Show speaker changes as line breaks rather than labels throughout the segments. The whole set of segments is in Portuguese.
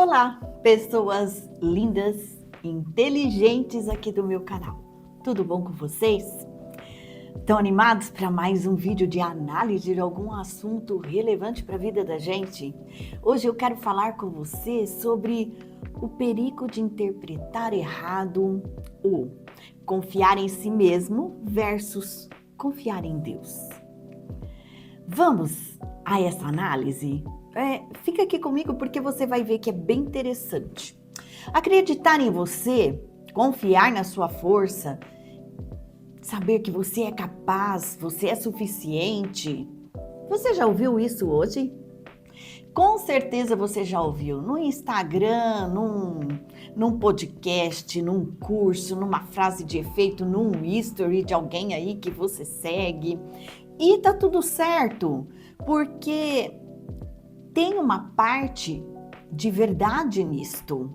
Olá, pessoas lindas, inteligentes aqui do meu canal. Tudo bom com vocês? Estão animados para mais um vídeo de análise de algum assunto relevante para a vida da gente? Hoje eu quero falar com você sobre o perigo de interpretar errado ou confiar em si mesmo versus confiar em Deus. Vamos a essa análise? Fica aqui comigo porque você vai ver que é bem interessante. Acreditar em você, confiar na sua força, saber que você é capaz, você é suficiente. Você já ouviu isso hoje? Com certeza você já ouviu no Instagram, num podcast, num curso, numa frase de efeito, num history de alguém aí que você segue. E tá tudo certo, porque tem uma parte de verdade nisto.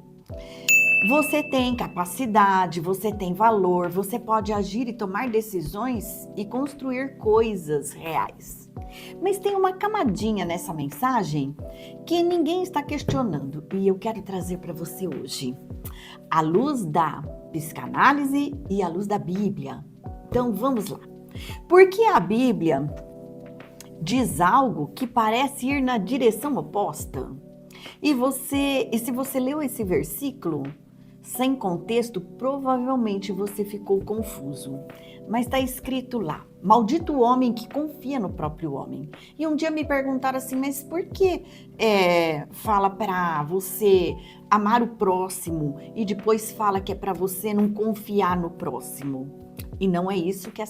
Você tem capacidade, você tem valor, você pode agir e tomar decisões e construir coisas reais. Mas tem uma camadinha nessa mensagem que ninguém está questionando e eu quero trazer para você hoje. À luz da psicanálise e à luz da Bíblia. Então vamos lá. Porque a Bíblia diz algo que parece ir na direção oposta. E se você leu esse versículo sem contexto, provavelmente você ficou confuso. Mas está escrito lá: maldito o homem que confia no próprio homem. E um dia me perguntaram assim, mas por que fala para você amar o próximo e depois fala que é para você não confiar no próximo? E não é isso que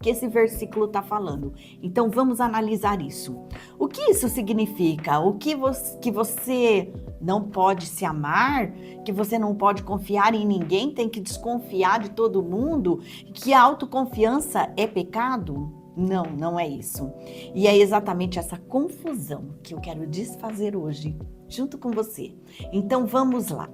esse versículo está falando. Então vamos analisar isso. O que isso significa? O que você não pode se amar? Que você não pode confiar em ninguém? Tem que desconfiar de todo mundo? Que a autoconfiança é pecado? Não, não é isso. E é exatamente essa confusão que eu quero desfazer hoje, junto com você. Então vamos lá.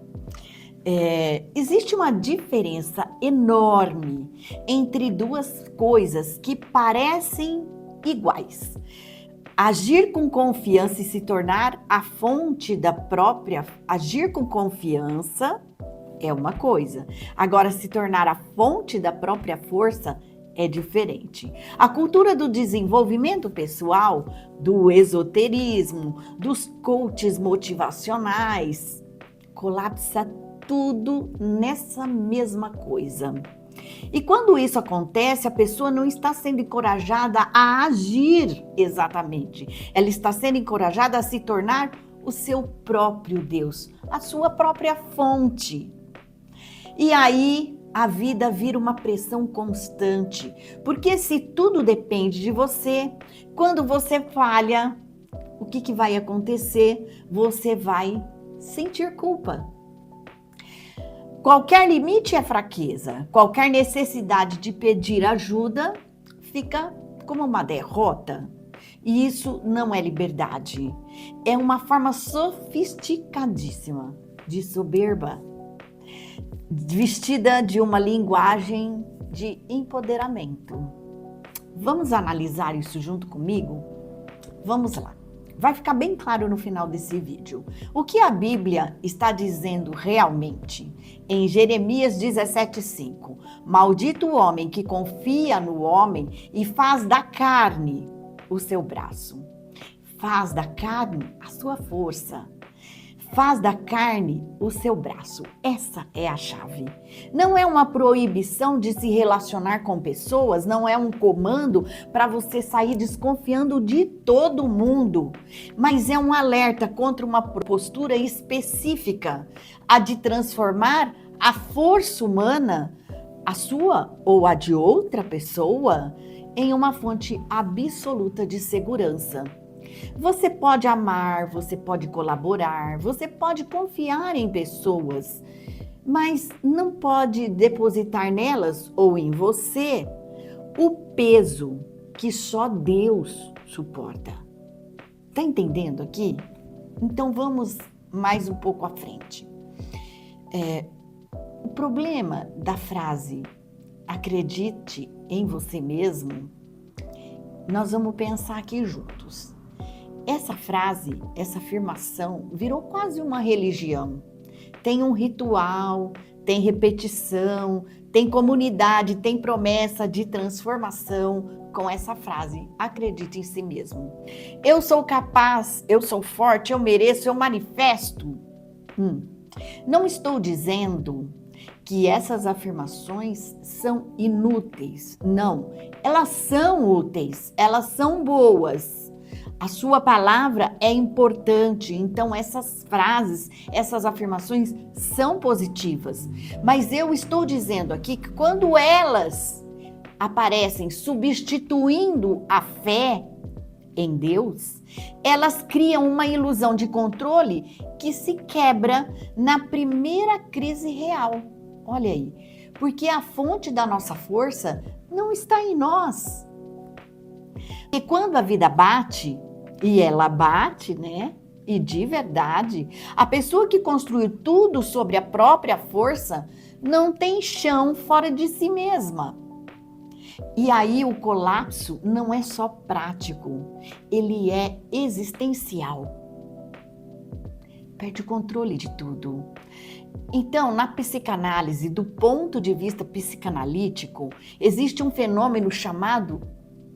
Existe uma diferença enorme entre duas coisas que parecem iguais. Agir com confiança e se tornar a fonte da própria... Agir com confiança é uma coisa. Agora, se tornar a fonte da própria força é diferente. A cultura do desenvolvimento pessoal, do esoterismo, dos coaches motivacionais, colapsa tudo nessa mesma coisa. E quando isso acontece, a pessoa não está sendo encorajada a agir exatamente. Ela está sendo encorajada a se tornar o seu próprio Deus, a sua própria fonte. E aí a vida vira uma pressão constante, porque se tudo depende de você, quando você falha, o que vai acontecer? Você vai sentir culpa. Qualquer limite é fraqueza, qualquer necessidade de pedir ajuda fica como uma derrota. E isso não é liberdade, é uma forma sofisticadíssima de soberba, vestida de uma linguagem de empoderamento. Vamos analisar isso junto comigo? Vamos lá. Vai ficar bem claro no final desse vídeo. O que a Bíblia está dizendo realmente? Em Jeremias 17:5, maldito o homem que confia no homem e faz da carne o seu braço. Faz da carne a sua força. Faz da carne o seu braço. Essa é a chave. Não é uma proibição de se relacionar com pessoas, não é um comando para você sair desconfiando de todo mundo, mas é um alerta contra uma postura específica, a de transformar a força humana, a sua ou a de outra pessoa, em uma fonte absoluta de segurança. Você pode amar, você pode colaborar, você pode confiar em pessoas, mas não pode depositar nelas ou em você o peso que só Deus suporta. Tá entendendo aqui? Então vamos mais um pouco à frente. O problema da frase acredite em você mesmo, nós vamos pensar aqui juntos. Essa frase, essa afirmação virou quase uma religião. Tem um ritual, tem repetição, tem comunidade, tem promessa de transformação com essa frase. Acredite em si mesmo. Eu sou capaz, eu sou forte, eu mereço, eu manifesto. Não estou dizendo que essas afirmações são inúteis. Não, elas são úteis, elas são boas. A sua palavra é importante, então essas frases, essas afirmações são positivas. Mas eu estou dizendo aqui que quando elas aparecem substituindo a fé em Deus, elas criam uma ilusão de controle que se quebra na primeira crise real. Olha aí, porque a fonte da nossa força não está em nós. E quando a vida bate, e ela bate, né? E de verdade, a pessoa que construiu tudo sobre a própria força não tem chão fora de si mesma. E aí o colapso não é só prático, ele é existencial. Perde o controle de tudo. Então, na psicanálise, do ponto de vista psicanalítico, existe um fenômeno chamado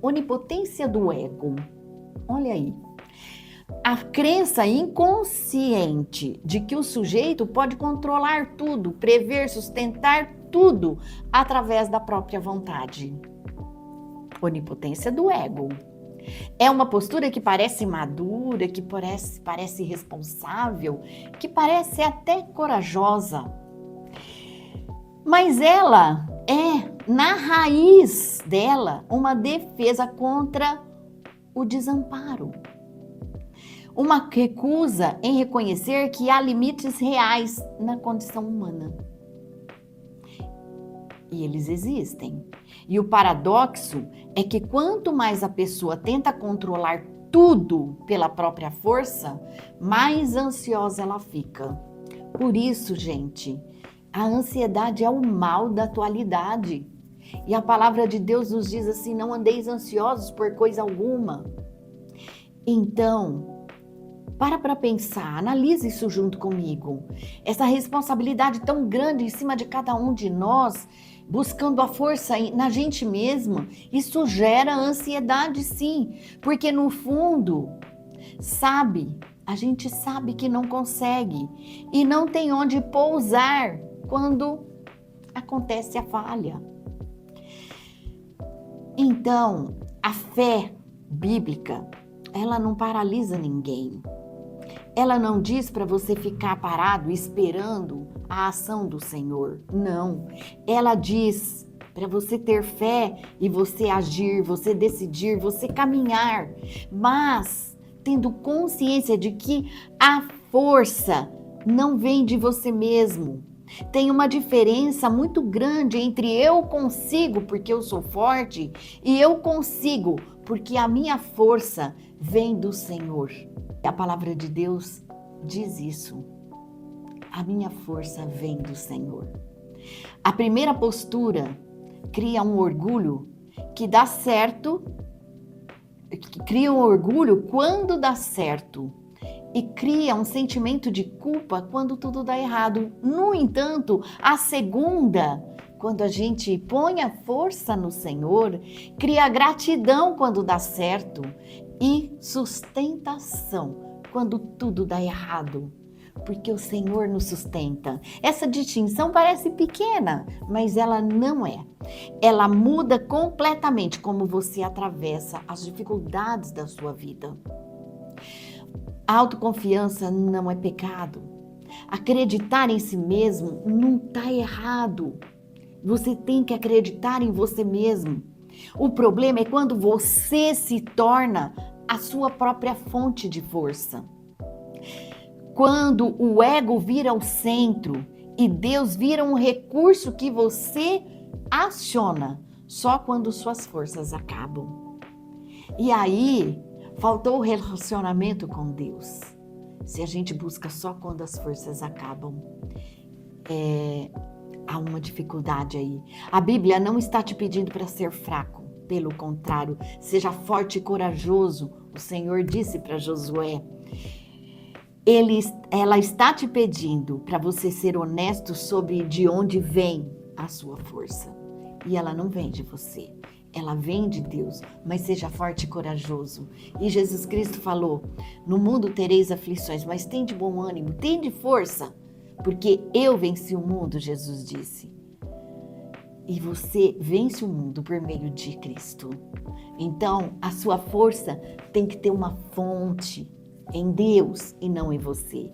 onipotência do ego. Olha aí. A crença inconsciente de que o sujeito pode controlar tudo, prever, sustentar tudo através da própria vontade. Onipotência do ego. É uma postura que parece madura, que parece responsável, que parece até corajosa. Mas ela é, na raiz dela, uma defesa contra o desamparo. Uma recusa em reconhecer que há limites reais na condição humana. E eles existem. E o paradoxo é que quanto mais a pessoa tenta controlar tudo pela própria força, mais ansiosa ela fica. Por isso, gente, a ansiedade é o mal da atualidade. E a palavra de Deus nos diz assim: não andeis ansiosos por coisa alguma. Então, para pensar, analise isso junto comigo. Essa responsabilidade tão grande em cima de cada um de nós, buscando a força na gente mesmo, isso gera ansiedade, sim. Porque no fundo, a gente sabe que não consegue e não tem onde pousar quando acontece a falha. Então, a fé bíblica, ela não paralisa ninguém. Ela não diz para você ficar parado esperando a ação do Senhor. Não. Ela diz para você ter fé e você agir, você decidir, você caminhar, mas tendo consciência de que a força não vem de você mesmo. Tem uma diferença muito grande entre eu consigo porque eu sou forte e eu consigo porque a minha força vem do Senhor. A palavra de Deus diz isso. A minha força vem do Senhor. A primeira postura cria um orgulho que dá certo, cria um orgulho quando dá certo e cria um sentimento de culpa quando tudo dá errado. No entanto, a segunda, quando a gente põe a força no Senhor, cria gratidão quando dá certo e sustentação quando tudo dá errado, porque o Senhor nos sustenta. Essa distinção parece pequena, mas ela não é. Ela muda completamente como você atravessa as dificuldades da sua vida. A autoconfiança não é pecado. Acreditar em si mesmo não está errado. Você tem que acreditar em você mesmo. O problema é quando você se torna a sua própria fonte de força. Quando o ego vira o centro e Deus vira um recurso que você aciona só quando suas forças acabam. E aí, faltou o relacionamento com Deus. Se a gente busca só quando as forças acabam, há uma dificuldade aí. A Bíblia não está te pedindo para ser fraco. Pelo contrário, seja forte e corajoso O Senhor disse para Josué, ela está te pedindo para você ser honesto sobre de onde vem a sua força. E ela não vem de você, ela vem de Deus, mas seja forte e corajoso. E Jesus Cristo falou, no mundo tereis aflições, mas tem de bom ânimo, tem de força, porque eu venci o mundo, Jesus disse. E você vence o mundo por meio de Cristo. Então, a sua força tem que ter uma fonte em Deus e não em você.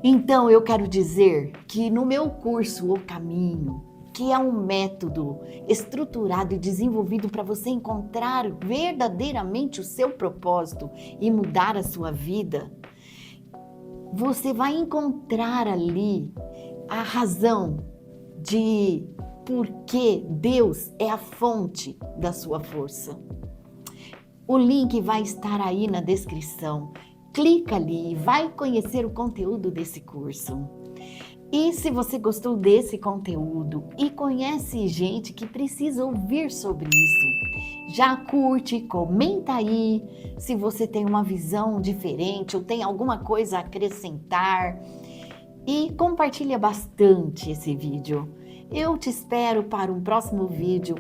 Então, eu quero dizer que no meu curso O Caminho, que é um método estruturado e desenvolvido para você encontrar verdadeiramente o seu propósito e mudar a sua vida, você vai encontrar ali a razão de por que Deus é a fonte da sua força. O link vai estar aí na descrição. Clica ali e vai conhecer o conteúdo desse curso. E se você gostou desse conteúdo e conhece gente que precisa ouvir sobre isso, já curte, comenta aí se você tem uma visão diferente ou tem alguma coisa a acrescentar e compartilha bastante esse vídeo. Eu te espero para um próximo vídeo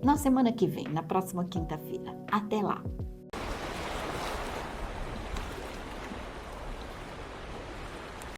na semana que vem, na próxima quinta-feira. Até lá!